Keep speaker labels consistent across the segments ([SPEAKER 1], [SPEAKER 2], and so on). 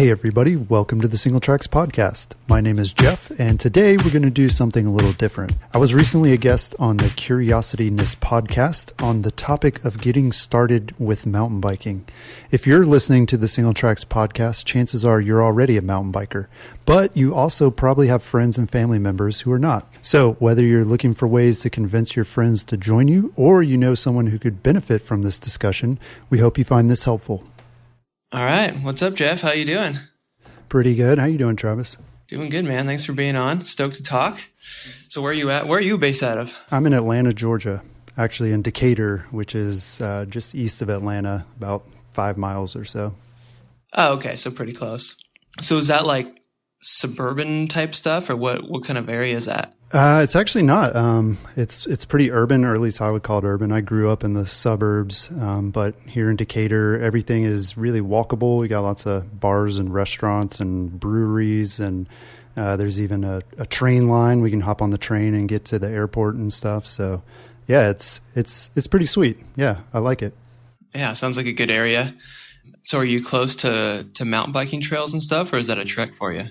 [SPEAKER 1] Hey everybody, welcome to the Single Tracks Podcast. My name is Jeff, and today we're going to do something a little different. I was recently a guest on the Curiosityness podcast on the topic of getting started with mountain biking. If you're listening to the Single Tracks Podcast, chances are you're already a mountain biker, but you also probably have friends and family members who are not. So whether you're looking for ways to convince your friends to join you, or you know someone who could benefit from this discussion, we hope you find this helpful.
[SPEAKER 2] All right. What's up, Jeff? How you doing?
[SPEAKER 1] Pretty good. How you doing, Travis?
[SPEAKER 2] Doing good, man. Thanks for being on. Stoked to talk. So where are you at? Where are you based out of?
[SPEAKER 1] I'm in Atlanta, Georgia, actually in Decatur, which is just east of Atlanta, about 5 miles or so.
[SPEAKER 2] Oh, okay. So pretty close. So is that like suburban type stuff, or what kind of area is that?
[SPEAKER 1] It's actually not. It's pretty urban, or at least I would call it urban. I grew up in the suburbs, but here in Decatur, everything is really walkable. We got lots of bars and restaurants and breweries, and there's even a train line. We can hop on the train and get to the airport and stuff. So, yeah, it's pretty sweet. Yeah, I like it.
[SPEAKER 2] Yeah, sounds like a good area. So, are you close to mountain biking trails and stuff, or is that a trek for you?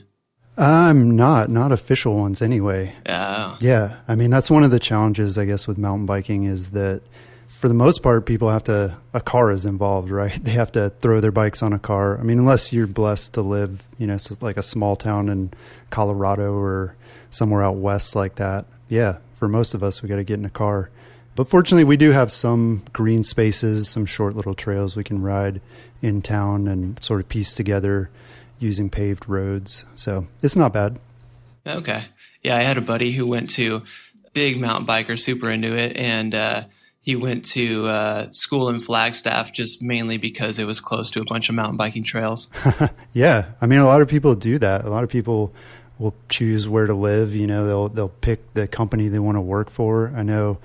[SPEAKER 1] I'm not official ones anyway.
[SPEAKER 2] Oh.
[SPEAKER 1] Yeah. I mean, that's one of the challenges, I guess, with mountain biking is that for the most part, people a car is involved, right? They have to throw their bikes on a car. I mean, unless you're blessed to live, so like a small town in Colorado or somewhere out west like that. Yeah. For most of us, we got to get in a car. But fortunately, we do have some green spaces, some short little trails we can ride in town and sort of piece together using paved roads. So it's not bad.
[SPEAKER 2] Okay. Yeah, I had a buddy who went to, big mountain biker, super into it. And he went to school in Flagstaff just mainly because it was close to a bunch of mountain biking trails.
[SPEAKER 1] Yeah. I mean, a lot of people do that. A lot of people will choose where to live. They'll pick the company they want to work for. I know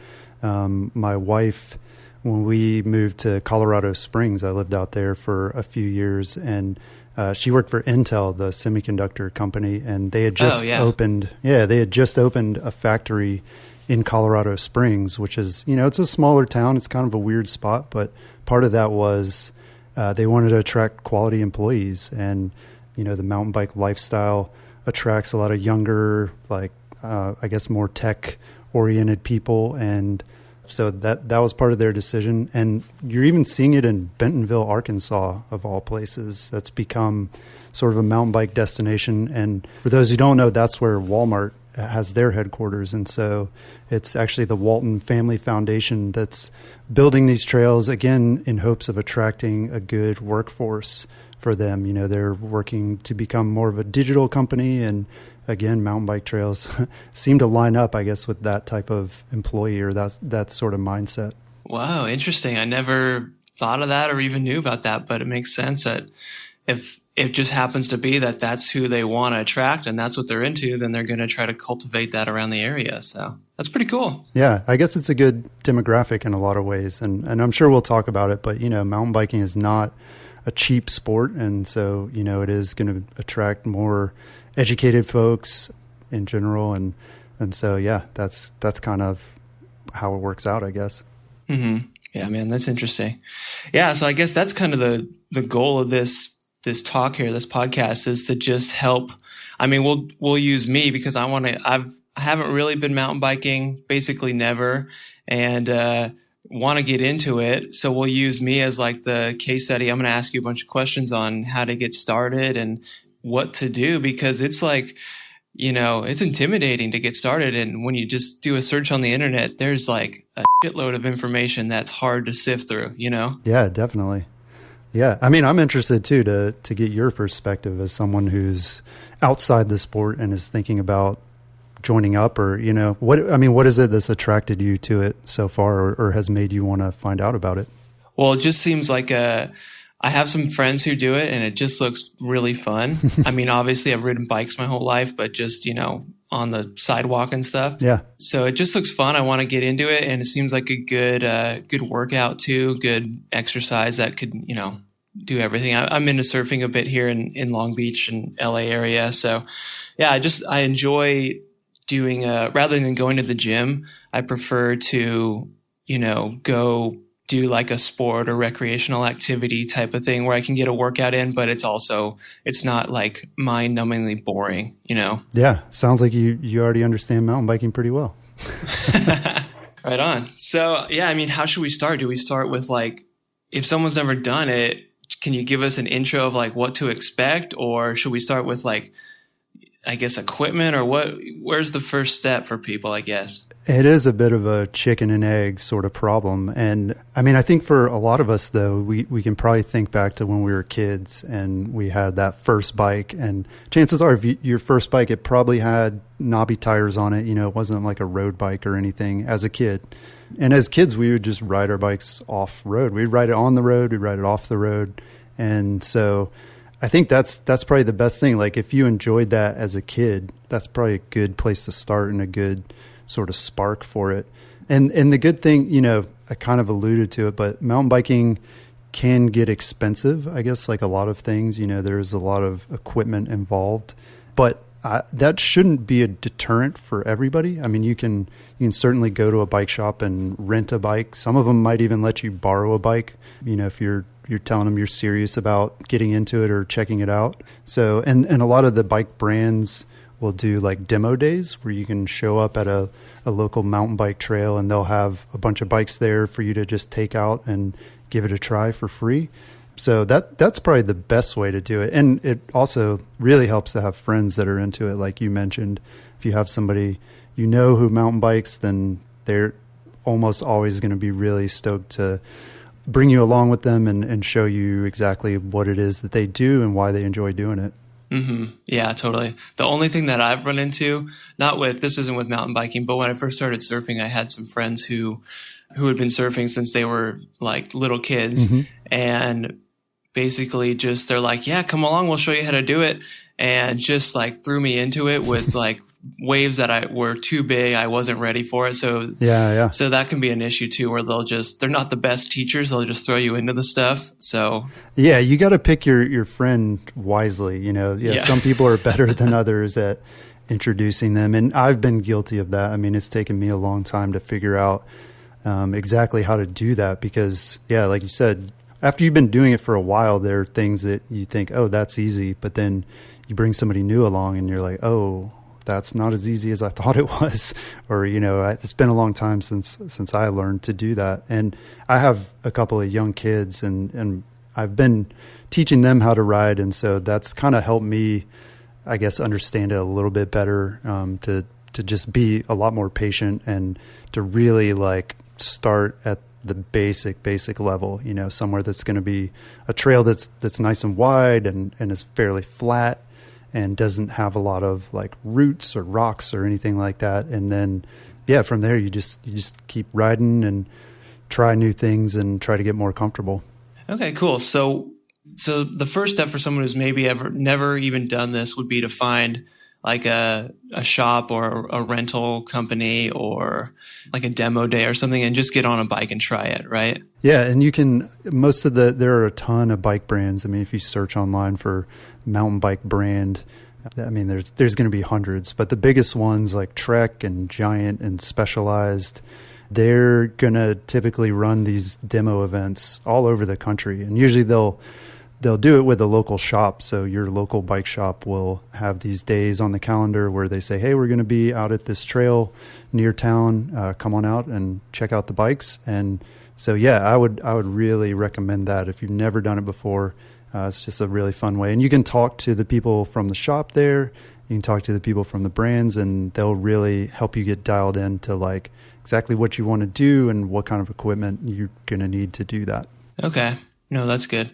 [SPEAKER 1] my wife, when we moved to Colorado Springs, I lived out there for a few years, and she worked for Intel, the semiconductor company, and they had just opened a factory in Colorado Springs, which is, it's a smaller town. It's kind of a weird spot, but part of that was they wanted to attract quality employees, and, the mountain bike lifestyle attracts a lot of younger, I guess more tech oriented people. And so that was part of their decision. And you're even seeing it in Bentonville, Arkansas, of all places. That's become sort of a mountain bike destination. And for those who don't know, that's where Walmart has their headquarters. And so it's actually the Walton Family Foundation that's building these trails, again, in hopes of attracting a good workforce for them. They're working to become more of a digital company, and again, mountain bike trails seem to line up, I guess, with that type of employee or that sort of mindset.
[SPEAKER 2] Wow, interesting. I never thought of that or even knew about that, but it makes sense that if it just happens to be that that's who they want to attract and that's what they're into, then they're going to try to cultivate that around the area. So that's pretty cool.
[SPEAKER 1] Yeah, I guess it's a good demographic in a lot of ways. And I'm sure we'll talk about it, but, mountain biking is not a cheap sport. And so, it is going to attract more educated folks in general. And so, yeah, that's kind of how it works out, I guess.
[SPEAKER 2] Mm-hmm. Yeah, man, that's interesting. Yeah. So I guess that's kind of the goal of this talk here, this podcast, is to just help. I mean, we'll use me because I haven't really been mountain biking, basically never. And, want to get into it. So we'll use me as like the case study. I'm going to ask you a bunch of questions on how to get started and what to do, because it's like, it's intimidating to get started. And when you just do a search on the internet, there's like a shitload of information that's hard to sift through,
[SPEAKER 1] Yeah, definitely. Yeah. I mean, I'm interested too, to get your perspective as someone who's outside the sport and is thinking about joining up, or, what is it that's attracted you to it so far, or has made you want to find out about it?
[SPEAKER 2] Well, it just seems like I have some friends who do it, and it just looks really fun. I mean, obviously I've ridden bikes my whole life, but just, on the sidewalk and stuff. Yeah. So it just looks fun. I want to get into it, and it seems like a good workout too, good exercise that could, do everything. I'm into surfing a bit here in Long Beach and LA area. So yeah, I enjoy doing, rather than going to the gym, I prefer to, go do like a sport or recreational activity type of thing where I can get a workout in, but it's not like mind-numbingly boring, you know?
[SPEAKER 1] Yeah. Sounds like you already understand mountain biking pretty well.
[SPEAKER 2] Right on. So yeah, I mean, how should we start? Do we start with like, if someone's never done it, can you give us an intro of like what to expect? Or should we start with like, I guess, equipment, or where's the first step for people, I guess?
[SPEAKER 1] It is a bit of a chicken and egg sort of problem. And I mean, I think for a lot of us, though, we can probably think back to when we were kids and we had that first bike. And chances are, if your first bike, it probably had knobby tires on it. You know, it wasn't like a road bike or anything as a kid. And as kids, we would just ride our bikes off road. We'd ride it on the road, we'd ride it off the road. And so I think that's probably the best thing. Like if you enjoyed that as a kid, that's probably a good place to start and a good sort of spark for it. And the good thing, you know, I kind of alluded to it, but mountain biking can get expensive, I guess, like a lot of things. You know, there's a lot of equipment involved, but that shouldn't be a deterrent for everybody. I mean, you can certainly go to a bike shop and rent a bike. Some of them might even let you borrow a bike, you know, if you're telling them you're serious about getting into it or checking it out. So, and a lot of the bike brands will do like demo days where you can show up at a local mountain bike trail and they'll have a bunch of bikes there for you to just take out and give it a try for free. So that's probably the best way to do it. And it also really helps to have friends that are into it. Like you mentioned, if you have somebody you know who mountain bikes, then they're almost always going to be really stoked to bring you along with them and show you exactly what it is that they do and why they enjoy doing it.
[SPEAKER 2] Mm-hmm. Yeah, totally. The only thing that I've run into, this isn't with mountain biking, but when I first started surfing, I had some friends who had been surfing since they were like little kids. Mm-hmm. And basically just, they're like, yeah, come along, we'll show you how to do it. And just like threw me into it with like waves that were too big. I wasn't ready for it. So
[SPEAKER 1] yeah.
[SPEAKER 2] So that can be an issue too, where they're not the best teachers. They'll just throw you into the stuff. So yeah,
[SPEAKER 1] you got to pick your friend wisely. You know, some people are better than others at introducing them. And I've been guilty of that. I mean, it's taken me a long time to figure out exactly how to do that because like you said, after you've been doing it for a while, there are things that you think, oh, that's easy. But then you bring somebody new along and you're like, oh, that's not as easy as I thought it was. Or, you know, it's been a long time since I learned to do that. And I have a couple of young kids and I've been teaching them how to ride. And so that's kind of helped me, I guess, understand it a little bit better, to just be a lot more patient and to really like start at the basic level, you know, somewhere that's going to be a trail that's nice and wide and is fairly flat and doesn't have a lot of like roots or rocks or anything like that. And then, from there you just keep riding and try new things and try to get more comfortable.
[SPEAKER 2] Okay, cool. So the first step for someone who's maybe never even done this would be to find like a shop or a rental company or like a demo day or something and just get on a bike and try it, right? Yeah,
[SPEAKER 1] and you can, there are a ton of bike brands. I mean, if you search online for mountain bike brand, I mean, there's going to be hundreds, but the biggest ones like Trek and Giant and Specialized, they're going to typically run these demo events all over the country. And usually they'll do it with a local shop. So your local bike shop will have these days on the calendar where they say, hey, we're going to be out at this trail near town. Come on out and check out the bikes. And so, I would really recommend that if you've never done it before. It's just a really fun way. And you can talk to the people from the shop there. You can talk to the people from the brands and they'll really help you get dialed into like exactly what you want to do and what kind of equipment you're going to need to do that.
[SPEAKER 2] Okay. No, that's good.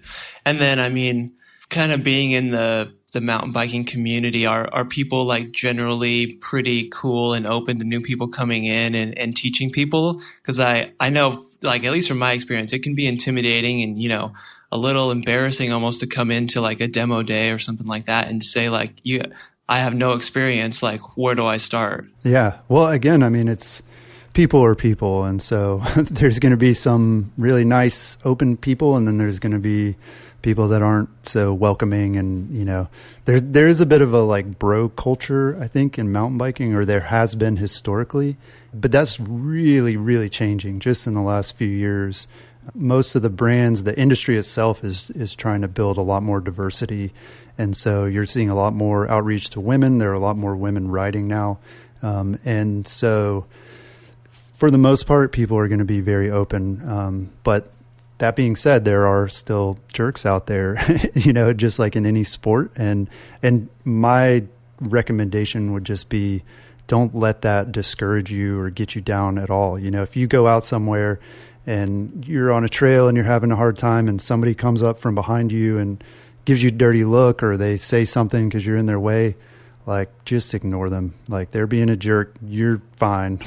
[SPEAKER 2] And then, I mean, kind of being in the mountain biking community, are people like generally pretty cool and open to new people coming in and teaching people? Because I know, like, at least from my experience, it can be intimidating and, you know, a little embarrassing almost to come into like a demo day or something like that and say like, I have no experience. Like, where do I start?
[SPEAKER 1] Yeah. Well, again, I mean, it's people are people. And so there's going to be some really nice, open people. And then there's going to be people that aren't so welcoming. And, you know, there is a bit of a like bro culture, I think, in mountain biking, or there has been historically. But that's really, really changing just in the last few years. most of the brands, the industry itself is trying to build a lot more diversity. And so you're seeing a lot more outreach to women. There are a lot more women riding now. And so for the most part, people are going to be very open. But that being said, there are still jerks out there, just like in any sport. And my recommendation would just be, don't let that discourage you or get you down at all. If you go out somewhere and you're on a trail and you're having a hard time and somebody comes up from behind you and gives you a dirty look, or they say something because you're in their way, like, just ignore them. Like, they're being a jerk. You're fine.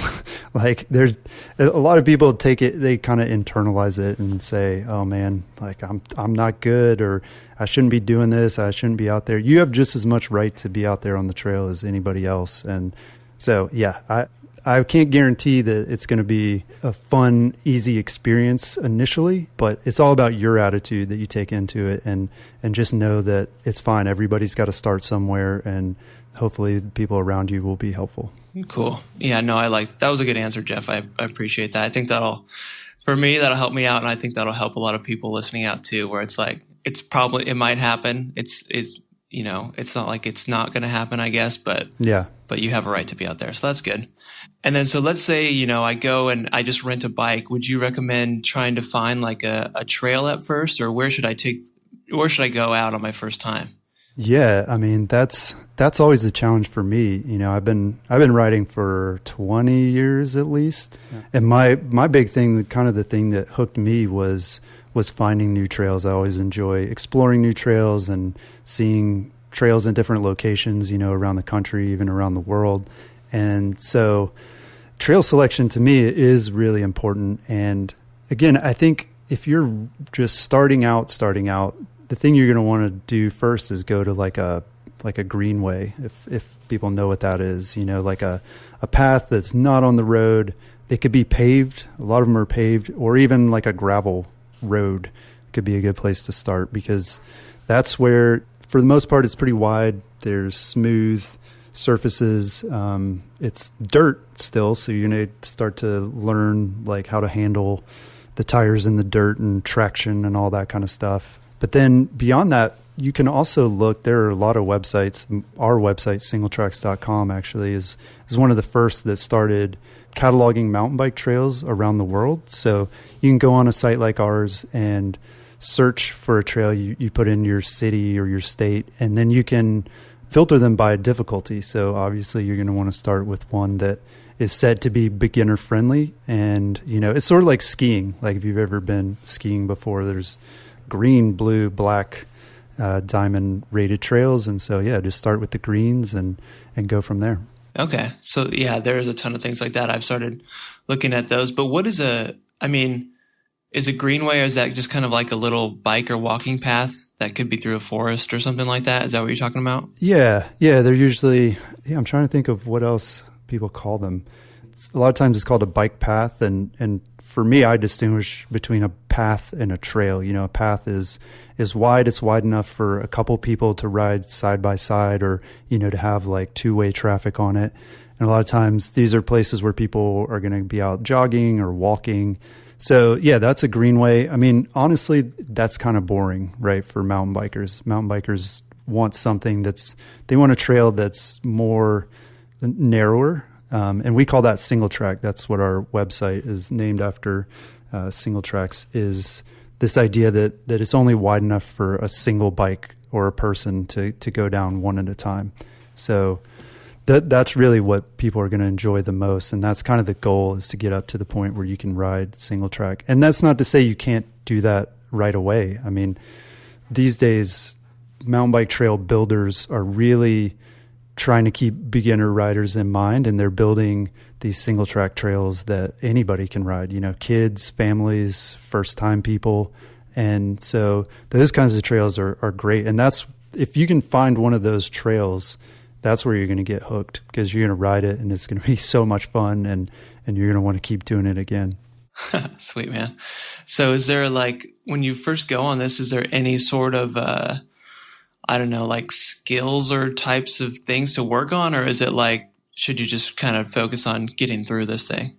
[SPEAKER 1] Like, there's a lot of people take it, they kind of internalize it and say, oh man, like I'm not good, or I shouldn't be doing this. I shouldn't be out there. You have just as much right to be out there on the trail as anybody else. And so, yeah, I can't guarantee that it's going to be a fun, easy experience initially, but it's all about your attitude that you take into it, and just know that it's fine. Everybody's got to start somewhere, and hopefully the people around you will be helpful.
[SPEAKER 2] Cool. Yeah, no, that was a good answer, Jeff. I appreciate that. I think that'll help me out. And I think that'll help a lot of people listening out too, where it's like, it might happen. It's not like it's not going to happen, I guess, but you have a right to be out there. So that's good. And then, so let's say, I go and I just rent a bike. Would you recommend trying to find like a trail at first, or where should I go out on my first time?
[SPEAKER 1] Yeah. I mean, that's always a challenge for me. I've been riding for 20 years at least. Yeah. And my big thing, kind of the thing that hooked me was finding new trails. I always enjoy exploring new trails and seeing trails in different locations, around the country, even around the world. And so trail selection to me is really important. And again, I think if you're just starting out, the thing you're going to want to do first is go to like a greenway. If people know what that is, like a path that's not on the road. They could be paved. A lot of them are paved, or even like a gravel road could be a good place to start, because that's where, for the most part, it's pretty wide. There's smooth surfaces. It's dirt still, so you're going to start to learn like how to handle the tires in the dirt and traction and all that kind of stuff. But then beyond that, you can also look. There are a lot of websites. Our website, singletracks.com, actually is one of the first that started cataloging mountain bike trails around the world. So you can go on a site like ours and search for a trail. You put in your city or your state, and then you can filter them by difficulty. So obviously you're going to want to start with one that is said to be beginner friendly. And, it's sort of like skiing. Like if you've ever been skiing before, there's green, blue, black, diamond rated trails. And so, yeah, just start with the greens and go from there.
[SPEAKER 2] Okay. So yeah, there's a ton of things like that. I've started looking at those, but what is is a greenway, or is that just kind of like a little bike or walking path that could be through a forest or something like that? Is that what you're talking about?
[SPEAKER 1] Yeah. They're usually, I'm trying to think of what else people call them. A lot of times it's called a bike path. And for me, I distinguish between a path and a trail. A path is wide. It's wide enough for a couple people to ride side by side, or, to have like two-way traffic on it. And a lot of times these are places where people are going to be out jogging or walking. So yeah, that's a greenway. Honestly, that's kind of boring, right? For mountain bikers. Mountain bikers want they want a trail that's more narrower. And we call that single track. That's what our website is named after. Single tracks is this idea that it's only wide enough for a single bike or a person to go down one at a time. So that's really what people are going to enjoy the most. And that's kind of the goal, is to get up to the point where you can ride single track. And that's not to say you can't do that right away. These days, mountain bike trail builders are really trying to keep beginner riders in mind, and they're building these single track trails that anybody can ride, kids, families, first time people. And so those kinds of trails are great. And if you can find one of those trails, that's where you're going to get hooked, because you're going to ride it and it's going to be so much fun, and you're going to want to keep doing it again.
[SPEAKER 2] Sweet, man. So is there, like, when you first go on this, is there any sort of, like skills or types of things to work on? Or is it like, should you just kind of focus on getting through this thing?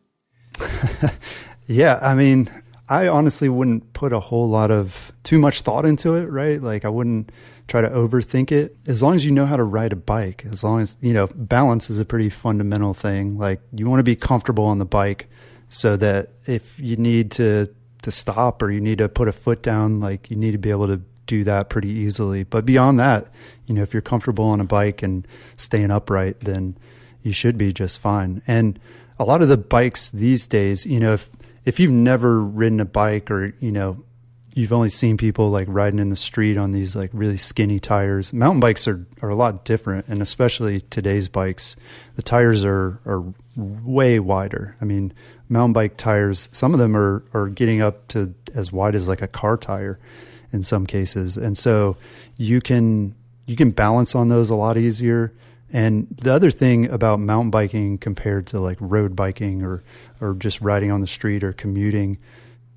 [SPEAKER 1] Yeah. I honestly wouldn't put too much thought into it, right? Like I wouldn't try to overthink it. As long as you know how to ride a bike, as long as, balance is a pretty fundamental thing. Like you want to be comfortable on the bike so that if you need to stop or you need to put a foot down, like you need to be able to do that pretty easily. But beyond that, if you're comfortable on a bike and staying upright, then you should be just fine. And a lot of the bikes these days, if you've never ridden a bike or, you've only seen people like riding in the street on these like really skinny tires, mountain bikes are a lot different. And especially today's bikes, the tires are way wider. I mean, mountain bike tires, some of them are getting up to as wide as like a car tire in some cases. And so you can balance on those a lot easier. And the other thing about mountain biking compared to like road biking or just riding on the street or commuting,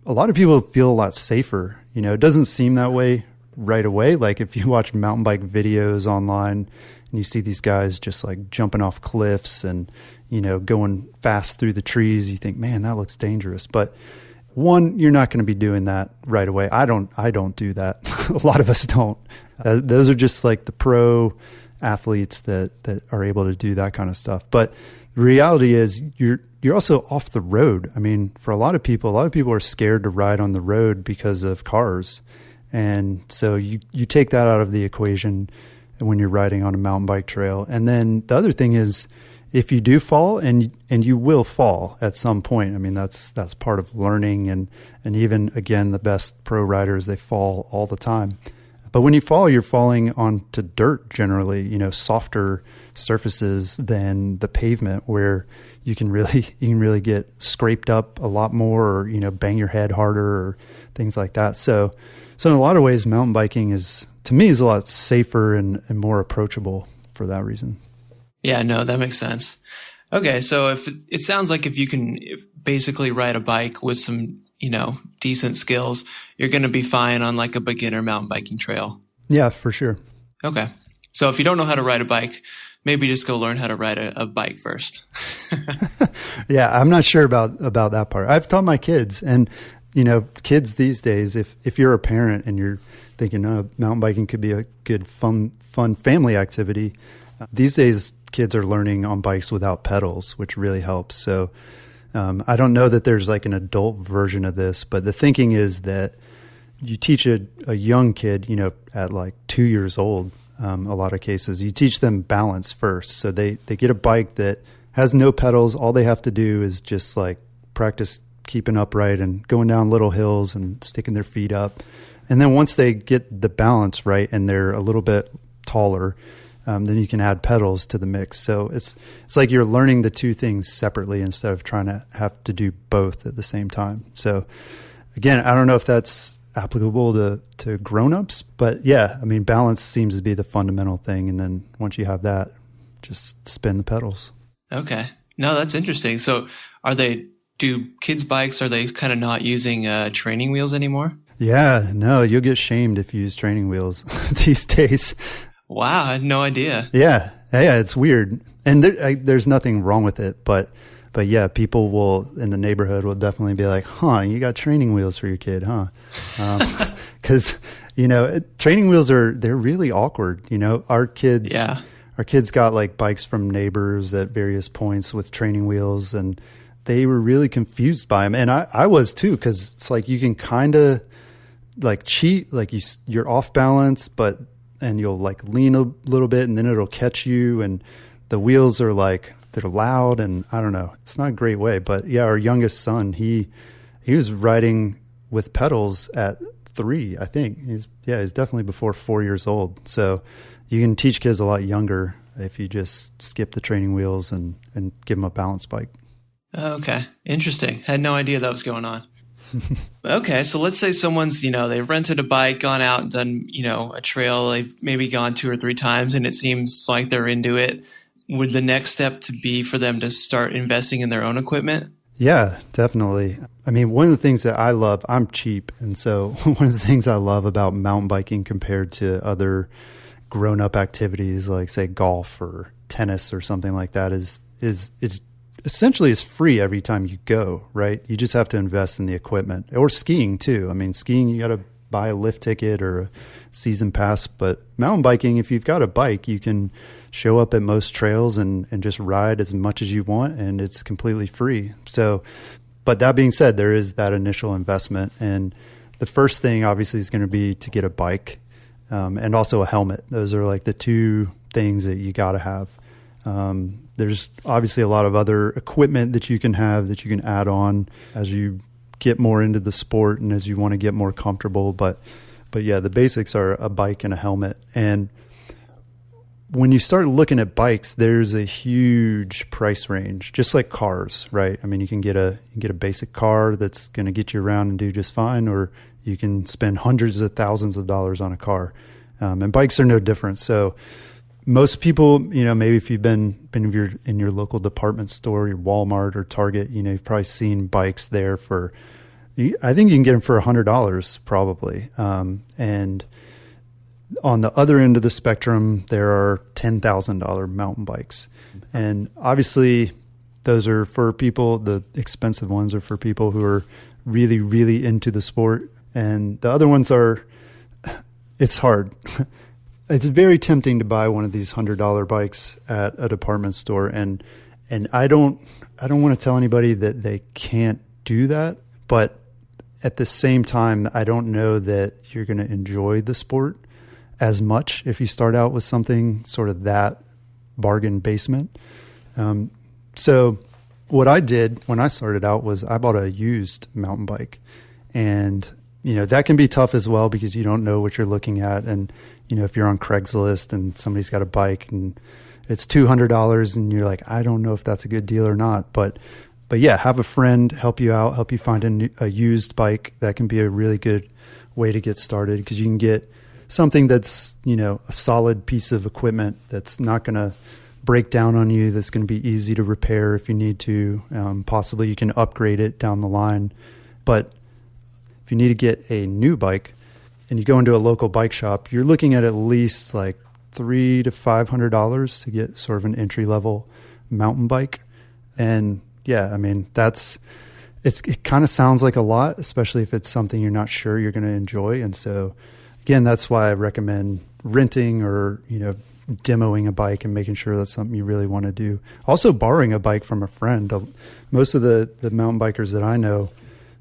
[SPEAKER 1] a lot of people feel a lot safer. It doesn't seem that way right away. Like if you watch mountain bike videos online and you see these guys just like jumping off cliffs and, going fast through the trees, you think, man, that looks dangerous. But one, you're not going to be doing that right away. I don't do that. A lot of us don't. Those are just like the pro athletes that are able to do that kind of stuff. But the reality is you're also off the road. I mean, for a lot of people are scared to ride on the road because of cars. And so you take that out of the equation when you're riding on a mountain bike trail. And then the other thing is if you do fall, and you will fall at some point, I mean, that's part of learning. And even, again, the best pro riders, they fall all the time. But when you fall, you're falling onto dirt generally, softer surfaces than the pavement where you can really get scraped up a lot more or, bang your head harder or things like that. So in a lot of ways, mountain biking is a lot safer and more approachable for that reason.
[SPEAKER 2] Yeah, no, that makes sense. Okay. So if it sounds like if you can basically ride a bike with some, decent skills, you're going to be fine on like a beginner mountain biking trail.
[SPEAKER 1] Yeah, for sure.
[SPEAKER 2] Okay. So if you don't know how to ride a bike, maybe just go learn how to ride a bike first.
[SPEAKER 1] Yeah, I'm not sure about that part. I've taught my kids, and kids these days, if you're a parent and you're thinking, oh, mountain biking could be a good fun family activity, these days kids are learning on bikes without pedals, which really helps. So I don't know that there's like an adult version of this, but the thinking is that you teach a young kid, at like 2 years old, a lot of cases, you teach them balance first. So they get a bike that has no pedals. All they have to do is just like practice keeping upright and going down little hills and sticking their feet up. And then once they get the balance right and they're a little bit taller, then you can add pedals to the mix. So it's like you're learning the two things separately instead of trying to have to do both at the same time. So again, I don't know if that's applicable to grown-ups, but yeah, I mean, balance seems to be the fundamental thing. And then once you have that, just spin the pedals.
[SPEAKER 2] Okay. No, that's interesting. So do kids' bikes, are they kind of not using training wheels anymore?
[SPEAKER 1] Yeah, no, you'll get shamed if you use training wheels these days.
[SPEAKER 2] Wow, I had no idea.
[SPEAKER 1] Yeah, it's weird. And there's nothing wrong with it, but yeah, people in the neighborhood will definitely be like, huh, you got training wheels for your kid, huh? Because, training wheels they're really awkward. Our kids got like bikes from neighbors at various points with training wheels, and they were really confused by them. And I was too, because it's like you can kind of like cheat, like you're off balance, and you'll like lean a little bit and then it'll catch you, and the wheels are like, they're loud, and I don't know, it's not a great way. But yeah, our youngest son, he was riding with pedals at 3, I think. He's definitely before 4 years old. So you can teach kids a lot younger if you just skip the training wheels and give them a balance bike.
[SPEAKER 2] Okay. Interesting. Had no idea that was going on. Okay. So let's say someone's, they've rented a bike, gone out and done, a trail. They've maybe gone 2 or 3 times and it seems like they're into it. Would the next step to be for them to start investing in their own equipment?
[SPEAKER 1] Yeah, definitely. I mean, one of the things that I love, I'm cheap. And so one of the things I love about mountain biking compared to other grown-up activities like, say, golf or tennis or something like that is it's essentially is free every time you go, right? You just have to invest in the equipment. Or skiing too. I mean, skiing, you got to buy a lift ticket or a season pass, but mountain biking, if you've got a bike, you can show up at most trails and just ride as much as you want, and it's completely free. So, but that being said, there is that initial investment, and the first thing obviously is going to be to get a bike, and also a helmet. Those are like the two things that you got to have. There's obviously a lot of other equipment that you can have that you can add on as you get more into the sport and as you want to get more comfortable. But yeah, the basics are a bike and a helmet. And when you start looking at bikes, there's a huge price range, just like cars, right? I mean, you can get a basic car that's going to get you around and do just fine, or you can spend hundreds of thousands of dollars on a car. And bikes are no different. So most people, maybe if you've been in your local department store, your Walmart or Target, you've probably seen bikes there for, I think you can get them for $100 probably. And on the other end of the spectrum, there are $10,000 mountain bikes. And obviously those are for people, the expensive ones are for people who are really, really into the sport. And the other ones it's hard. It's very tempting to buy one of these $100 bikes at a department store. And I don't want to tell anybody that they can't do that, but at the same time, I don't know that you're going to enjoy the sport as much if you start out with something sort of that bargain basement. So what I did when I started out was I bought a used mountain bike, and that can be tough as well because you don't know what you're looking at. And if you're on Craigslist and somebody's got a bike and it's $200 and you're like, I don't know if that's a good deal or not. But yeah, have a friend help you out, help you find a used bike. That can be a really good way to get started, because you can get something that's, a solid piece of equipment that's not going to break down on you, that's going to be easy to repair if you need to. Possibly you can upgrade it down the line. But if you need to get a new bike and you go into a local bike shop, you're looking at least like $300 to $500 to get sort of an entry level mountain bike. And yeah, I mean, it kind of sounds like a lot, especially if it's something you're not sure you're going to enjoy. And so again, that's why I recommend renting or, demoing a bike and making sure that's something you really want to do. Also borrowing a bike from a friend. Most of the mountain bikers that I know,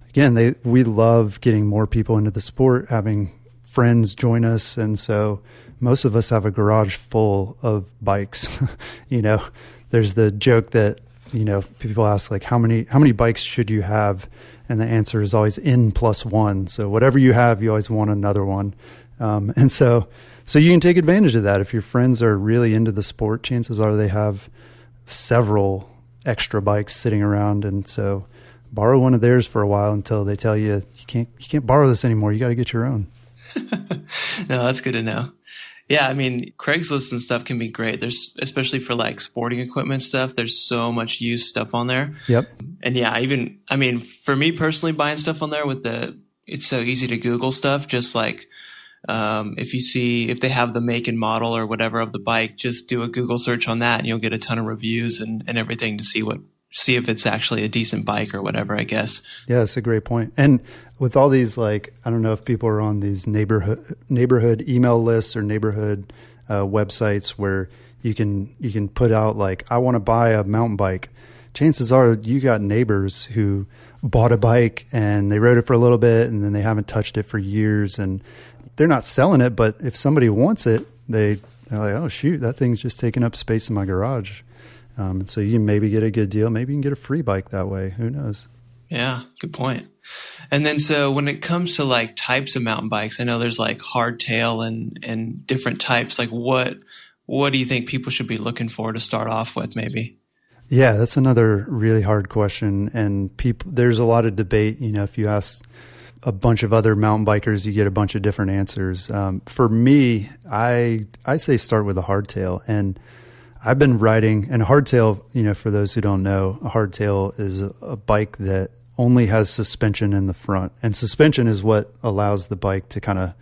[SPEAKER 1] again, we love getting more people into the sport, having friends join us. And so most of us have a garage full of bikes. There's the joke that, people ask like, how many bikes should you have? And the answer is always N+1. So whatever you have, you always want another one. And so you can take advantage of that. If your friends are really into the sport, chances are they have several extra bikes sitting around. And so borrow one of theirs for a while until they tell you, you can't borrow this anymore. You got to get your own.
[SPEAKER 2] No, that's good to know. Yeah. I mean, Craigslist and stuff can be great. There's, especially for like sporting equipment stuff, there's so much used stuff on there.
[SPEAKER 1] Yep.
[SPEAKER 2] And yeah, for me personally, buying stuff on there it's so easy to Google stuff. Just like, if they have the make and model or whatever of the bike, just do a Google search on that and you'll get a ton of reviews and everything to see if it's actually a decent bike or whatever, I guess.
[SPEAKER 1] Yeah, that's a great point. And with all these, like, I don't know if people are on these neighborhood email lists or neighborhood websites where you can put out like, I want to buy a mountain bike. Chances are you got neighbors who bought a bike and they rode it for a little bit and then they haven't touched it for years, and they're not selling it, but if somebody wants it, they're like, oh shoot, that thing's just taking up space in my garage. And so you can maybe get a good deal. Maybe you can get a free bike that way. Who knows?
[SPEAKER 2] Yeah, good point. And then so when it comes to like types of mountain bikes, I know there's like hardtail and different types. Like what do you think people should be looking for to start off with maybe?
[SPEAKER 1] Yeah, that's another really hard question. And there's a lot of debate. If you ask a bunch of other mountain bikers, you get a bunch of different answers. For me, I say start with a hardtail. And I've been riding, and a hardtail, for those who don't know, a hardtail is a bike that only has suspension in the front. And suspension is what allows the bike to kind of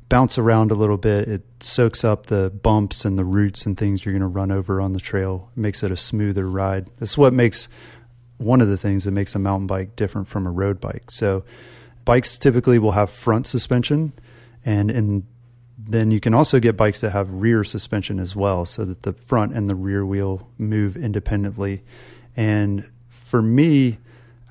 [SPEAKER 1] bounce around a little bit. It soaks up the bumps and the roots and things you're going to run over on the trail. It makes it a smoother ride. That's what makes one of the things that makes a mountain bike different from a road bike. So bikes typically will have front suspension, and then you can also get bikes that have rear suspension as well, so that the front and the rear wheel move independently. And for me,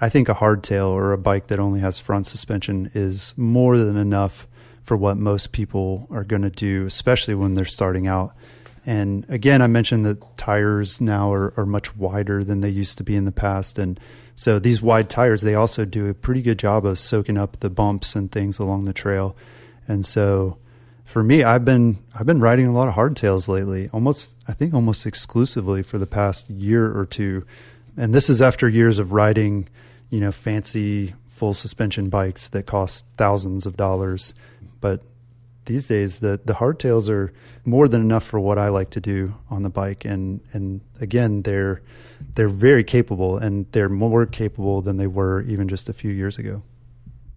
[SPEAKER 1] I think a hardtail or a bike that only has front suspension is more than enough for what most people are going to do, especially when they're starting out. And again, I mentioned that tires now are much wider than they used to be in the past. And so these wide tires, they also do a pretty good job of soaking up the bumps and things along the trail. And so for me, I've been riding a lot of hardtails lately, almost exclusively for the past year or two. And this is after years of riding, fancy full suspension bikes that cost thousands of dollars. But these days, the hardtails are more than enough for what I like to do on the bike. And again, they're very capable, and they're more capable than they were even just a few years ago.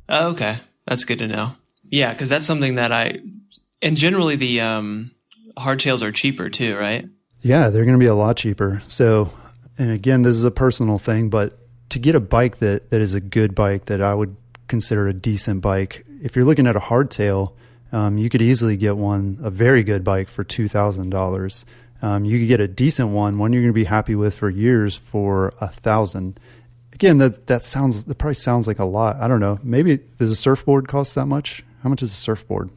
[SPEAKER 2] Oh, okay. That's good to know. Yeah, because that's something that and generally the hardtails are cheaper too, right?
[SPEAKER 1] Yeah, they're going to be a lot cheaper. So, and again, this is a personal thing, but to get a bike that is a good bike, that I would consider a decent bike, if you're looking at a hardtail, you could easily get a very good bike for $2,000. You could get a decent one you're going to be happy with for years for $1,000. Again, that probably sounds like a lot. I don't know. Maybe does a surfboard cost that much? How much is a surfboard?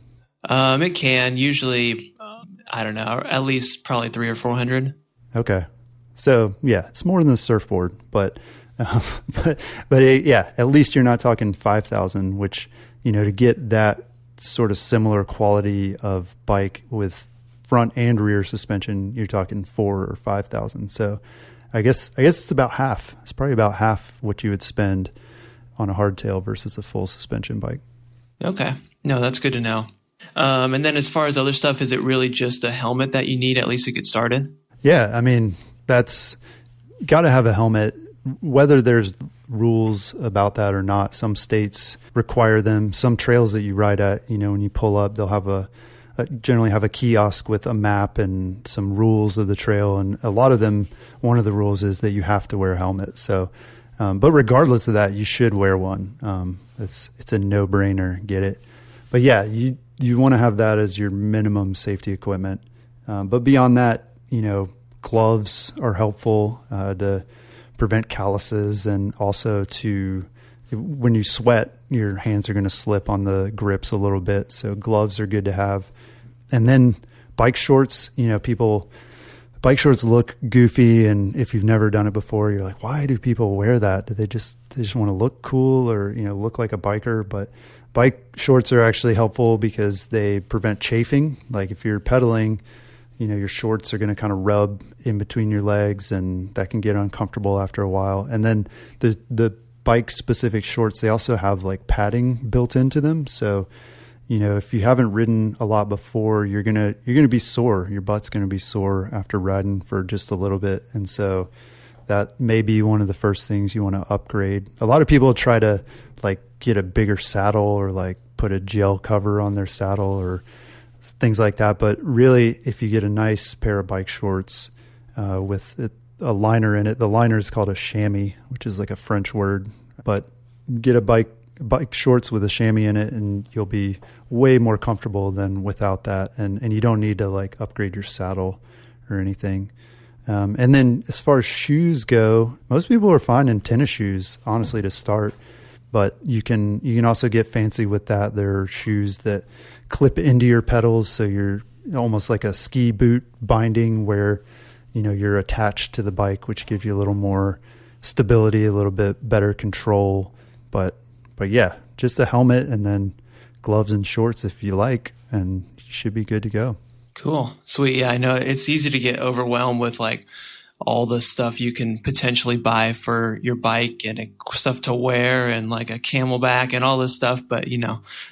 [SPEAKER 2] It can usually, I don't know, at least probably $300 or $400.
[SPEAKER 1] Okay. So yeah, it's more than a surfboard, but at least you're not talking 5,000, which, to get that sort of similar quality of bike with front and rear suspension, you're talking 4,000 or 5,000. So I guess it's about half. It's probably about half what you would spend on a hardtail versus a full suspension bike.
[SPEAKER 2] Okay. No, that's good to know. And then as far as other stuff, is it really just a helmet that you need at least to get started?
[SPEAKER 1] Yeah. I mean, that's got to have a helmet, whether there's rules about that or not. Some states require them. Some trails that you ride at, when you pull up, they'll have generally have a kiosk with a map and some rules of the trail. And a lot of them, one of the rules is that you have to wear a helmet. So, but regardless of that, you should wear one. It's a no-brainer. Get it. But yeah, you want to have that as your minimum safety equipment. But beyond that, gloves are helpful to prevent calluses, and also when you sweat, your hands are going to slip on the grips a little bit. So gloves are good to have. And then bike shorts, bike shorts look goofy. And if you've never done it before, you're like, why do people wear that? Do they just want to look cool or, look like a biker? But bike shorts are actually helpful because they prevent chafing. Like if you're pedaling, your shorts are going to kind of rub in between your legs, and that can get uncomfortable after a while. And then the bike specific shorts, they also have like padding built into them. So, if you haven't ridden a lot before, you're going to be sore. Your butt's going to be sore after riding for just a little bit. And so that may be one of the first things you want to upgrade. A lot of people try to like get a bigger saddle or like put a gel cover on their saddle or things like that. But really, if you get a nice pair of bike shorts with a liner in it, the liner is called a chamois, which is like a French word. But get a bike shorts with a chamois in it, and you'll be way more comfortable than without that. And you don't need to like upgrade your saddle or anything. And then as far as shoes go, most people are fine in tennis shoes, honestly, to start. But you can also get fancy with that. There are shoes that clip into your pedals, so you're almost like a ski boot binding where you're attached to the bike, which gives you a little more stability, a little bit better control. But yeah, just a helmet and then gloves and shorts if you like, and you should be good to go. Cool.
[SPEAKER 2] Sweet. Yeah, I know it's easy to get overwhelmed with like all the stuff you can potentially buy for your bike and stuff to wear and like a Camelback and all this stuff. But,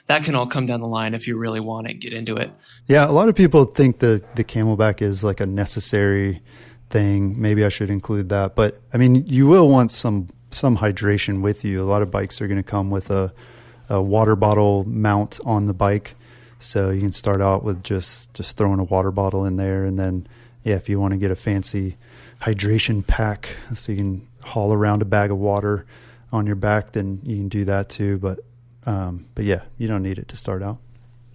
[SPEAKER 2] that can all come down the line if you really want to get into it.
[SPEAKER 1] Yeah. A lot of people think the Camelback is like a necessary thing. Maybe I should include that. But I mean, you will want some hydration with you. A lot of bikes are going to come with a water bottle mount on the bike. So you can start out with just throwing a water bottle in there. And then, yeah, if you want to get a fancy hydration pack so you can haul around a bag of water on your back, then you can do that too. But yeah, you don't need it to start out.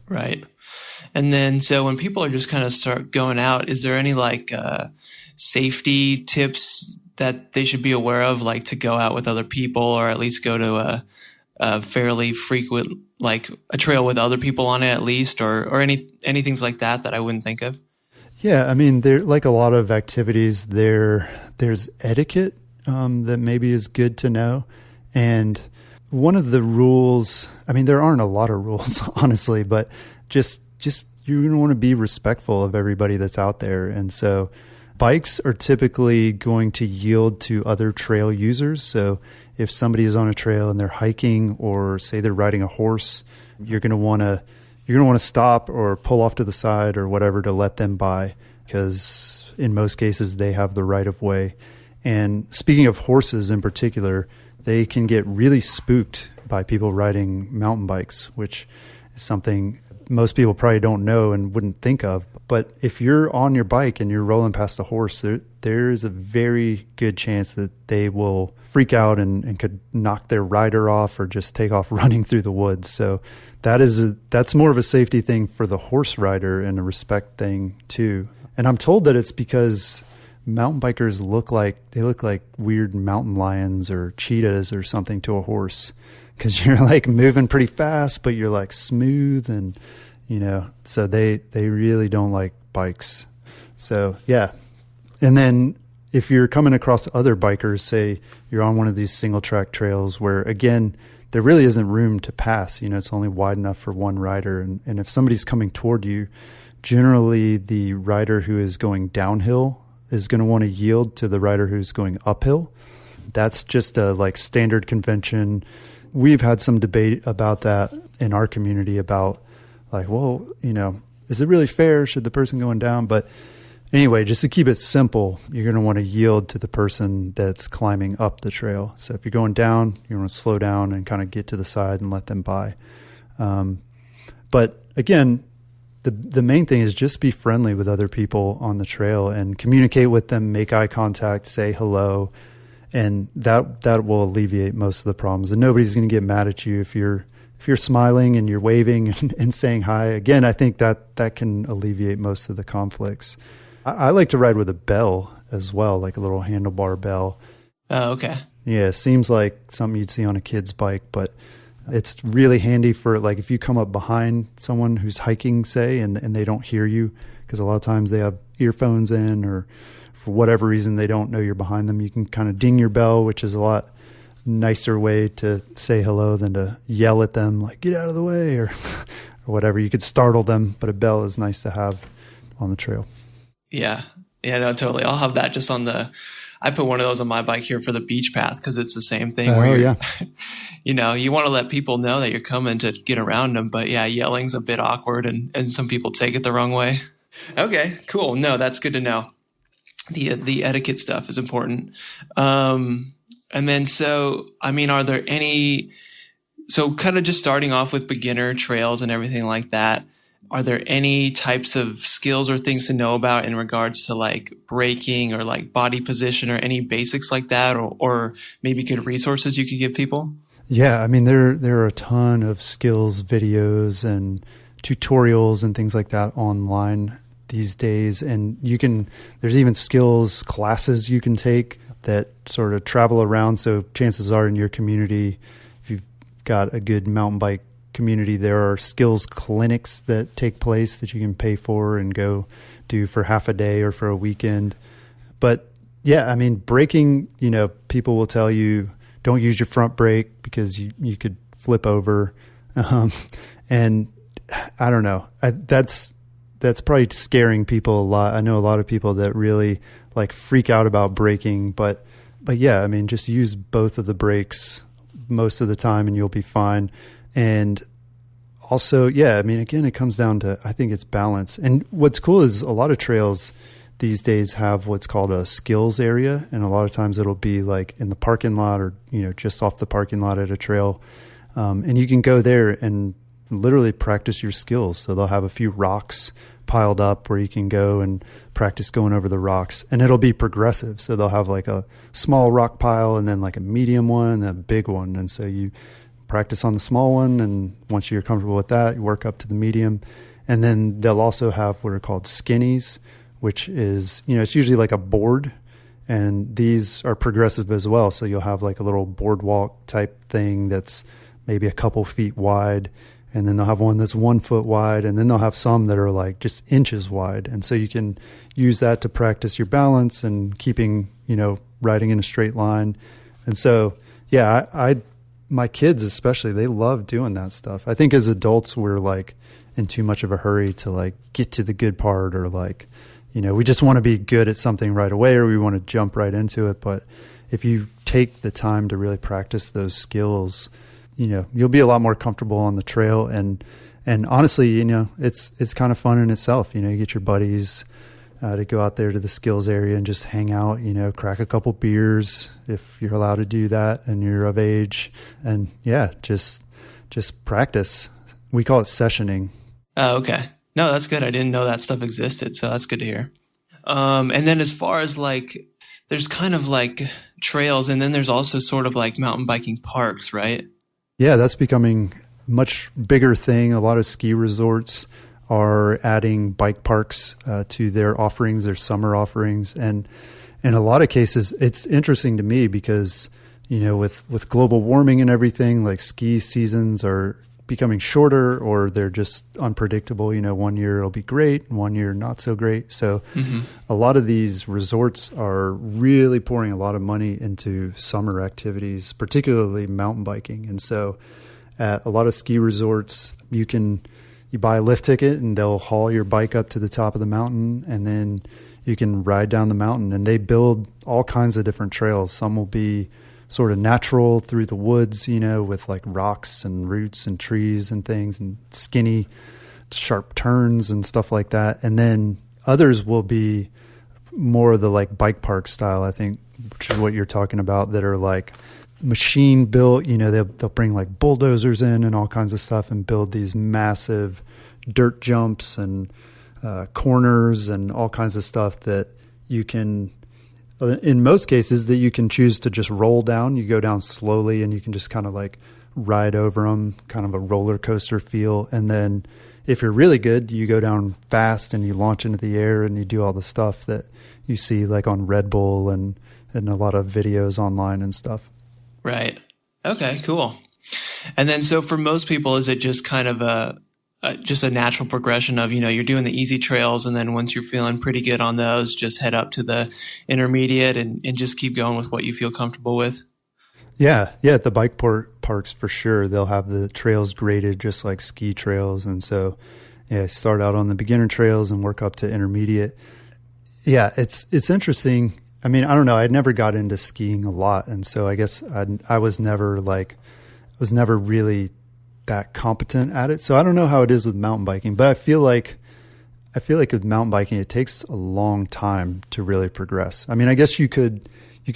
[SPEAKER 2] Right. And then, so when people are just kind of start going out, is there any like safety tips that they should be aware of, like to go out with other people, or at least go to a fairly frequent, like a trail with other people on it at least, or any things like that I wouldn't think of?
[SPEAKER 1] Yeah, I mean, there, like a lot of activities, there's etiquette that maybe is good to know. And one of the rules, I mean, there aren't a lot of rules, honestly, but just you're going to want to be respectful of everybody that's out there. And so bikes are typically going to yield to other trail users. So if somebody is on a trail and they're hiking, or say they're riding a horse, you're going to want to stop or pull off to the side or whatever to let them by, because in most cases they have the right of way. And speaking of horses in particular, they can get really spooked by people riding mountain bikes, which is something most people probably don't know and wouldn't think of. But if you're on your bike and you're rolling past a horse, there's a very good chance that they will freak out and could knock their rider off or just take off running through the woods. So that's more of a safety thing for the horse rider and a respect thing too. And I'm told that it's because mountain bikers look like weird mountain lions or cheetahs or something to a horse, because you're like moving pretty fast, but you're like smooth, and so they really don't like bikes. So yeah. And then if you're coming across other bikers, say you're on one of these single track trails where, again, there really isn't room to pass, it's only wide enough for one rider. And if somebody's coming toward you, generally the rider who is going downhill is going to want to yield to the rider who's going uphill. That's just a like standard convention. We've had some debate about that in our community about like, well, is it really fair? Should the person going down? But anyway, just to keep it simple, you're going to want to yield to the person that's climbing up the trail. So if you're going down, you want to slow down and kind of get to the side and let them by. But again, the main thing is just be friendly with other people on the trail and communicate with them, make eye contact, say hello. And that will alleviate most of the problems. And nobody's going to get mad at you if you're smiling and you're waving and saying hi. Again, I think that can alleviate most of the conflicts. I like to ride with a bell as well, like a little handlebar bell.
[SPEAKER 2] Oh, okay.
[SPEAKER 1] Yeah, it seems like something you'd see on a kid's bike, but it's really handy for like if you come up behind someone who's hiking, say, and they don't hear you, because a lot of times they have earphones in, or for whatever reason they don't know you're behind them. You can kind of ding your bell, which is a lot nicer way to say hello than to yell at them like, get out of the way, or whatever. You could startle them, but a bell is nice to have on the trail.
[SPEAKER 2] Yeah, no, totally. I'll have that just I put one of those on my bike here for the beach path, because it's the same thing where
[SPEAKER 1] yeah.
[SPEAKER 2] You want to let people know that you're coming to get around them, but yeah, yelling's a bit awkward, and some people take it the wrong way. Okay, cool. No, that's good to know. The etiquette stuff is important. And then, so, I mean, are there so kind of just starting off with beginner trails and everything like that, are there any types of skills or things to know about in regards to like braking or like body position or any basics like that, or maybe good resources you could give people? Yeah,
[SPEAKER 1] I mean, there are a ton of skills videos and tutorials and things like that online these days. And there's even skills classes you can take that sort of travel around. So chances are in your community, if you've got a good mountain bike community, there are skills clinics that take place that you can pay for and go do for half a day or for a weekend. But yeah, I mean, braking, people will tell you don't use your front brake because you could flip over. And I don't know, that's probably scaring people a lot. I know a lot of people that really like freak out about braking, but yeah, I mean, just use both of the brakes most of the time and you'll be fine. And also, yeah, I mean, again, it comes down to, I think it's balance. And what's cool is a lot of trails these days have what's called a skills area. And a lot of times it'll be like in the parking lot or, just off the parking lot at a trail. And you can go there and literally practice your skills. So they'll have a few rocks piled up where you can go and practice going over the rocks, and it'll be progressive. So they'll have like a small rock pile and then like a medium one and a big one. And so you practice on the small one, and once you're comfortable with that, you work up to the medium. And then they'll also have what are called skinnies, which is, it's usually like a board, and these are progressive as well. So you'll have like a little boardwalk type thing that's maybe a couple feet wide, and then they'll have one that's 1 foot wide, and then they'll have some that are like just inches wide. And so you can use that to practice your balance and keeping, riding in a straight line. And so, yeah, my kids especially, they love doing that stuff. I think as adults, we're like in too much of a hurry to like get to the good part, or like, we just want to be good at something right away, or we want to jump right into it. But if you take the time to really practice those skills, you'll be a lot more comfortable on the trail. And honestly, it's kind of fun in itself. You get your buddies to go out there to the skills area and just hang out, crack a couple beers if you're allowed to do that and you're of age. And yeah, just practice. We call it sessioning.
[SPEAKER 2] Oh, okay. No, that's good. I didn't know that stuff existed. So that's good to hear. And then as far as like, there's kind of like trails, and then there's also sort of like mountain biking parks, right?
[SPEAKER 1] Yeah, that's becoming a much bigger thing. A lot of ski resorts are adding bike parks to their offerings, their summer offerings. And in a lot of cases, it's interesting to me because, with global warming and everything, like ski seasons are becoming shorter, or they're just unpredictable. 1 year it'll be great, 1 year not so great. So a lot of these resorts are really pouring a lot of money into summer activities, particularly mountain biking. And so at a lot of ski resorts, you buy a lift ticket and they'll haul your bike up to the top of the mountain, and then you can ride down the mountain. And they build all kinds of different trails. Some will be sort of natural through the woods, with like rocks and roots and trees and things, and skinny, sharp turns and stuff like that. And then others will be more of the like bike park style, I think, which is what you're talking about, that are like machine built. They'll bring like bulldozers in and all kinds of stuff and build these massive dirt jumps and corners and all kinds of stuff that you can, in most cases, that you can choose to just roll down. You go down slowly and you can just kind of like ride over them, kind of a roller coaster feel. And then if you're really good, you go down fast and you launch into the air and you do all the stuff that you see like on Red Bull and a lot of videos online and stuff.
[SPEAKER 2] Right. Okay, cool. And then, so for most people, is it just kind of just a natural progression of, you're doing the easy trails, and then once you're feeling pretty good on those, just head up to the intermediate and just keep going with what you feel comfortable with?
[SPEAKER 1] Yeah. At the bike parks, for sure, they'll have the trails graded just like ski trails. And so, yeah, start out on the beginner trails and work up to intermediate. Yeah, it's interesting. I mean, I don't know. I'd never got into skiing a lot. And so I guess I was never really that competent at it. So I don't know how it is with mountain biking, but I feel like with mountain biking, it takes a long time to really progress. I mean, I guess you could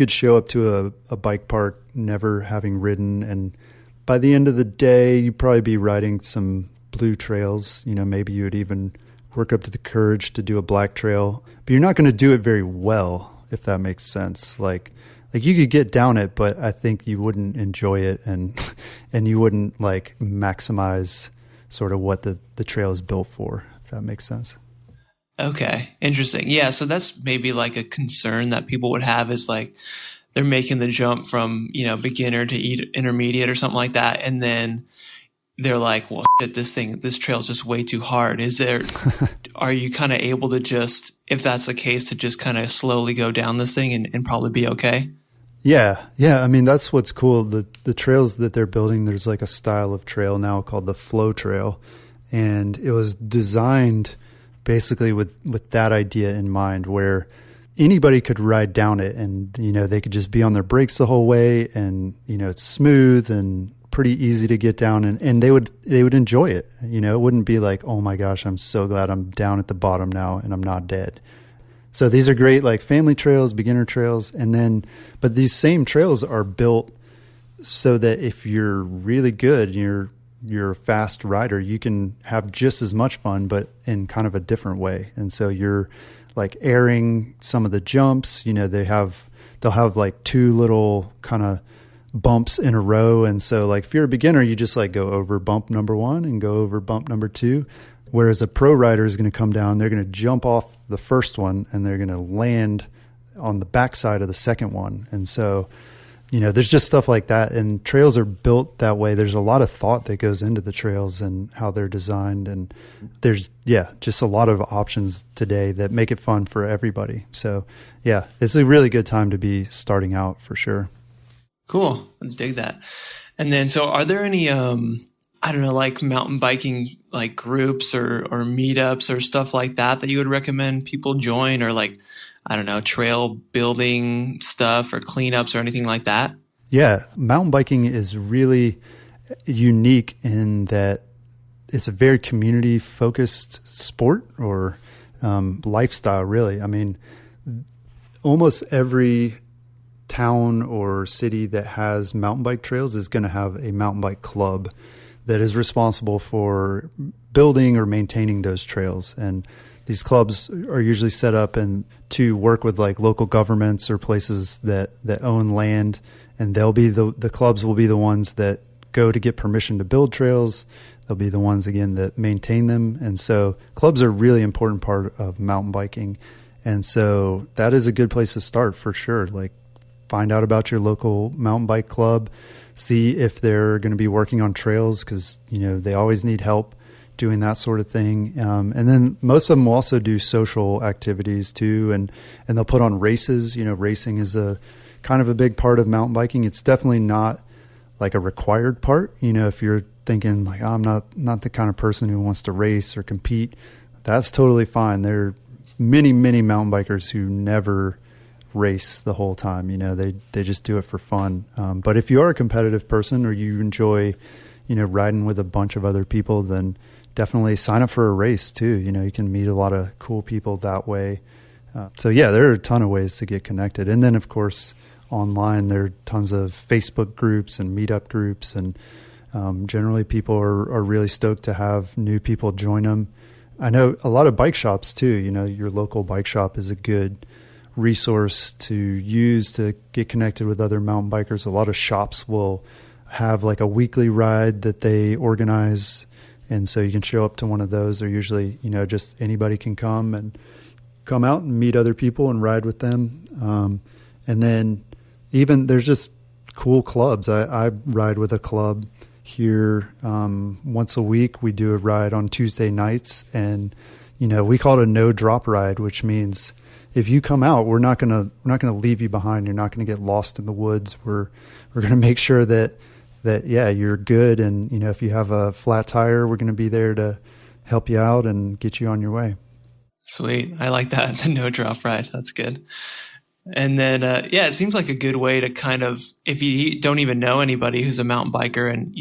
[SPEAKER 1] show up to a bike park never having ridden, and by the end of the day, you'd probably be riding some blue trails. Maybe you would even work up to the courage to do a black trail, but you're not going to do it very well, if that makes sense. Like you could get down it, but I think you wouldn't enjoy it, and you wouldn't like maximize sort of what the trail is built for, if that makes sense.
[SPEAKER 2] Okay. Interesting. Yeah. So that's maybe like a concern that people would have, is like they're making the jump from, beginner to intermediate or something like that. And then they're like, well, shit, this trail is just way too hard. Are you kind of able to just, if that's the case, to just kind of slowly go down this thing and probably be okay?
[SPEAKER 1] Yeah. I mean, that's what's cool. The trails that they're building, there's like a style of trail now called the flow trail. And it was designed basically with that idea in mind, where anybody could ride down it, and, they could just be on their brakes the whole way, and, it's smooth and pretty easy to get down, and they would enjoy it. It wouldn't be like, oh my gosh, I'm so glad I'm down at the bottom now and I'm not dead. So these are great, like family trails, beginner trails. But these same trails are built so that if you're really good, you're you're a fast rider, you can have just as much fun, but in kind of a different way. And so you're like airing some of the jumps, they'll have like two little kind of bumps in a row. And so like if you're a beginner, you just like go over bump number 1 and go over bump number 2. Whereas a pro rider is going to come down, they're going to jump off the first one and they're going to land on the backside of the second one. And so, there's just stuff like that. And trails are built that way. There's a lot of thought that goes into the trails and how they're designed. And there's, just a lot of options today that make it fun for everybody. So it's a really good time to be starting out for sure.
[SPEAKER 2] Cool. I dig that. And then, so are there any, like mountain biking, like groups or meetups or stuff like that you would recommend people join, or like, trail building stuff or cleanups or anything like that?
[SPEAKER 1] Yeah. Mountain biking is really unique in that it's a very community focused sport or lifestyle, really. I mean, almost every town or city that has mountain bike trails is going to have a mountain bike club that is responsible for building or maintaining those trails. And these clubs are usually set up and to work with like local governments or places that own land. And they'll be the clubs will be the ones that go to get permission to build trails. They'll be the ones again that maintain them. And so clubs are a really important part of mountain biking. And so that is a good place to start for sure. Like find out about your local mountain bike club, see if they're going to be working on trails, because, they always need help doing that sort of thing. And then most of them will also do social activities too. And they'll put on races. Racing is a kind of a big part of mountain biking. It's definitely not like a required part. If you're thinking like, I'm not the kind of person who wants to race or compete, that's totally fine. There are many, many mountain bikers who never race the whole time. They just do it for fun. But if you are a competitive person or you enjoy, riding with a bunch of other people, then definitely sign up for a race too. You can meet a lot of cool people that way. There are a ton of ways to get connected. And then of course, online, there are tons of Facebook groups and meetup groups. And generally people are really stoked to have new people join them. I know a lot of bike shops too. Your local bike shop is a good resource to use to get connected with other mountain bikers. A lot of shops will have like a weekly ride that they organize. And so you can show up to one of those. They're usually, just anybody can come out and meet other people and ride with them. And then even there's just cool clubs. I ride with a club here once a week. We do a ride on Tuesday nights, and we call it a no drop ride, which means if you come out, we're not gonna leave you behind. You're not gonna get lost in the woods. We're gonna make sure that you're good. And if you have a flat tire, we're gonna be there to help you out and get you on your way.
[SPEAKER 2] Sweet. I like that. The no drop ride. That's good. And then, it seems like a good way to kind of, if you don't even know anybody who's a mountain biker and,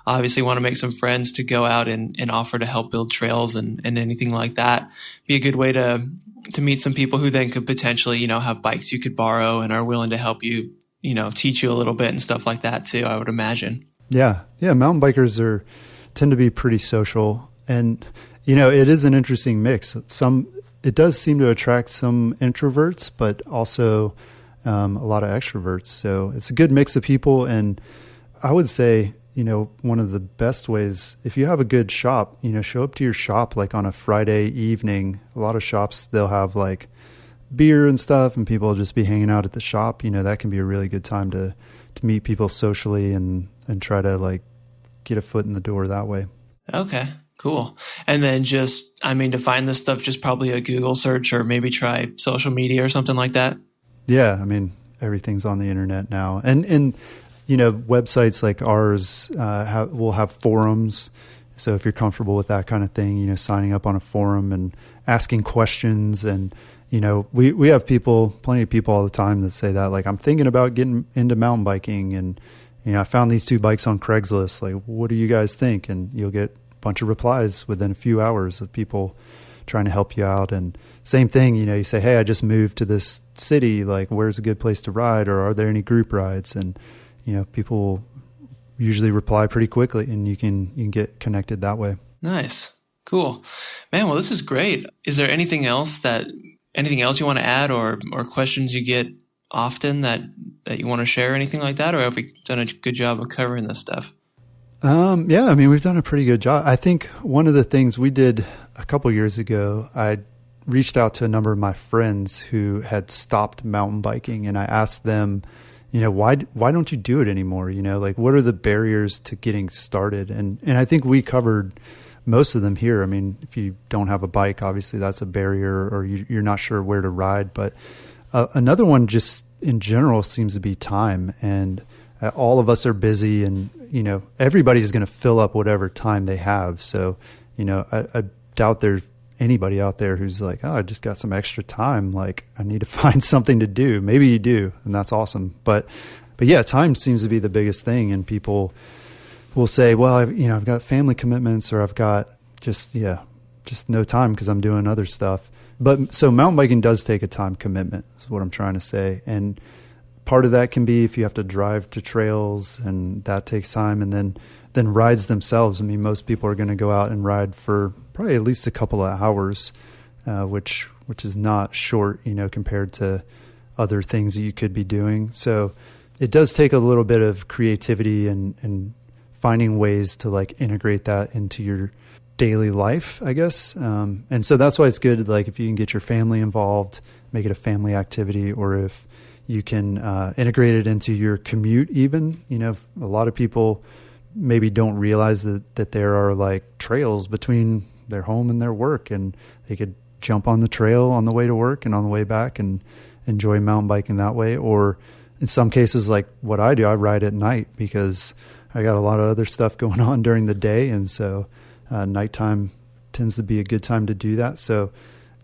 [SPEAKER 2] obviously want to make some friends, to go out and offer to help build trails and anything like that, be a good way to meet some people who then could potentially, have bikes you could borrow and are willing to help you, teach you a little bit and stuff like that too, I would imagine. Yeah.
[SPEAKER 1] Yeah. Mountain bikers tend to be pretty social, and, it is an interesting mix. It does seem to attract some introverts, but also a lot of extroverts. So it's a good mix of people. And I would say, one of the best ways, if you have a good shop, show up to your shop like on a Friday evening. A lot of shops, they'll have like beer and stuff, and people will just be hanging out at the shop. That can be a really good time to meet people socially and try to like get a foot in the door that way.
[SPEAKER 2] Okay. Cool. And then to find this stuff, just probably a Google search or maybe try social media or something like that.
[SPEAKER 1] Yeah. Everything's on the internet now. And websites like ours will have forums. So if you're comfortable with that kind of thing, signing up on a forum and asking questions. And, we have plenty of people all the time that say that, like, I'm thinking about getting into mountain biking, and, I found these two bikes on Craigslist. Like, what do you guys think? And you'll get bunch of replies within a few hours of people trying to help you out. And same thing, you say, hey, I just moved to this city. Like, where's a good place to ride? Or are there any group rides? And, people will usually reply pretty quickly, and you can get connected that way.
[SPEAKER 2] Nice. Cool. Man, well, this is great. Is there anything else you want to add, or questions you get often that you want to share, anything like that? Or have we done a good job of covering this stuff?
[SPEAKER 1] Yeah, I mean, we've done a pretty good job. I think one of the things we did a couple years ago, I reached out to a number of my friends who had stopped mountain biking, and I asked them, why don't you do it anymore? Like, what are the barriers to getting started? And I think we covered most of them here. I mean, if you don't have a bike, obviously that's a barrier, or you're not sure where to ride. But another one just in general seems to be time. And all of us are busy, and, everybody's going to fill up whatever time they have. So, I doubt there's anybody out there who's like, oh, I just got some extra time. Like, I need to find something to do. Maybe you do, and that's awesome. But yeah, time seems to be the biggest thing. And people will say, well, I've got family commitments, or I've got just no time because I'm doing other stuff. But so mountain biking does take a time commitment, is what I'm trying to say. And part of that can be if you have to drive to trails, and that takes time. And then rides themselves. I mean, most people are going to go out and ride for probably at least a couple of hours, which is not short, compared to other things that you could be doing. So it does take a little bit of creativity and finding ways to like integrate that into your daily life, I guess. And so that's why it's good. Like, if you can get your family involved, make it a family activity, or if you can integrate it into your commute, even, a lot of people maybe don't realize that there are like trails between their home and their work, and they could jump on the trail on the way to work and on the way back and enjoy mountain biking that way. Or in some cases, like what I do, I ride at night because I got a lot of other stuff going on during the day. And so nighttime tends to be a good time to do that. So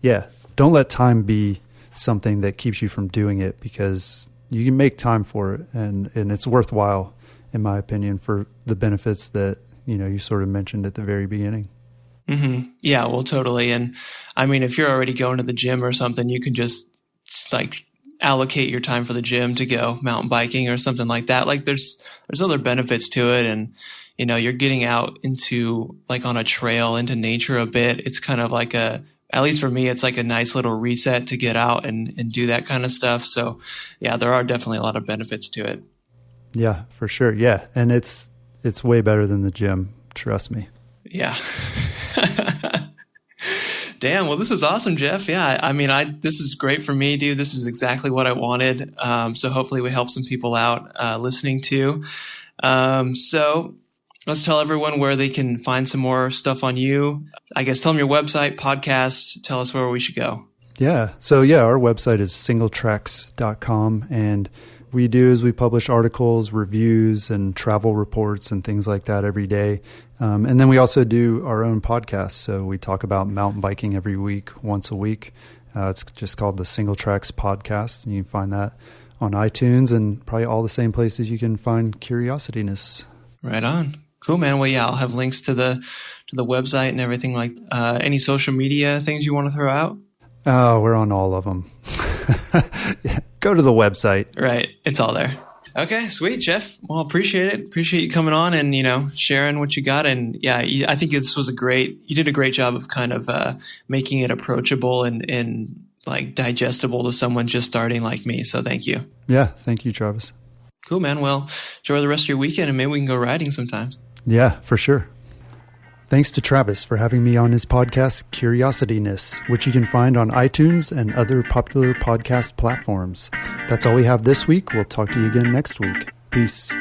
[SPEAKER 1] yeah, don't let time be something that keeps you from doing it, because you can make time for it, and it's worthwhile, in my opinion, for the benefits that, you sort of mentioned at the very beginning.
[SPEAKER 2] Mm-hmm. Yeah, well, totally. And I mean, if you're already going to the gym or something, you can just like allocate your time for the gym to go mountain biking or something like that. Like there's other benefits to it. And, you're getting out into like on a trail into nature a bit. It's kind of like at least for me, it's like a nice little reset to get out and do that kind of stuff. So yeah, there are definitely a lot of benefits to it.
[SPEAKER 1] Yeah, for sure. Yeah. And it's way better than the gym. Trust me.
[SPEAKER 2] Yeah. Damn. Well, this is awesome, Jeff. Yeah. I mean, this is great for me, dude. This is exactly what I wanted. So hopefully we help some people out, listening to. So let's tell everyone where they can find some more stuff on you. I guess tell them your website, podcast, tell us where we should go.
[SPEAKER 1] Yeah. So yeah, our website is singletracks.com, and we do is we publish articles, reviews, and travel reports and things like that every day. And then we also do our own podcast. So we talk about mountain biking every week, once a week. It's just called the Single Tracks Podcast, and you can find that on iTunes and probably all the same places you can find Curiosityness.
[SPEAKER 2] Right on. Cool, man. Well, yeah, I'll have links to the website and everything. Like any social media things you want to throw out?
[SPEAKER 1] Oh, we're on all of them. Yeah, go to the website.
[SPEAKER 2] Right. It's all there. Okay, sweet, Jeff. Well, appreciate it. Appreciate you coming on and, sharing what you got. And yeah, I think you did a great job of kind of making it approachable and like digestible to someone just starting like me. So thank you.
[SPEAKER 1] Yeah. Thank you, Travis.
[SPEAKER 2] Cool, man. Well, enjoy the rest of your weekend, and maybe we can go riding sometimes.
[SPEAKER 1] Yeah, for sure. Thanks to Travis for having me on his podcast, Curiosityness, which you can find on iTunes and other popular podcast platforms. That's all we have this week. We'll talk to you again next week. Peace.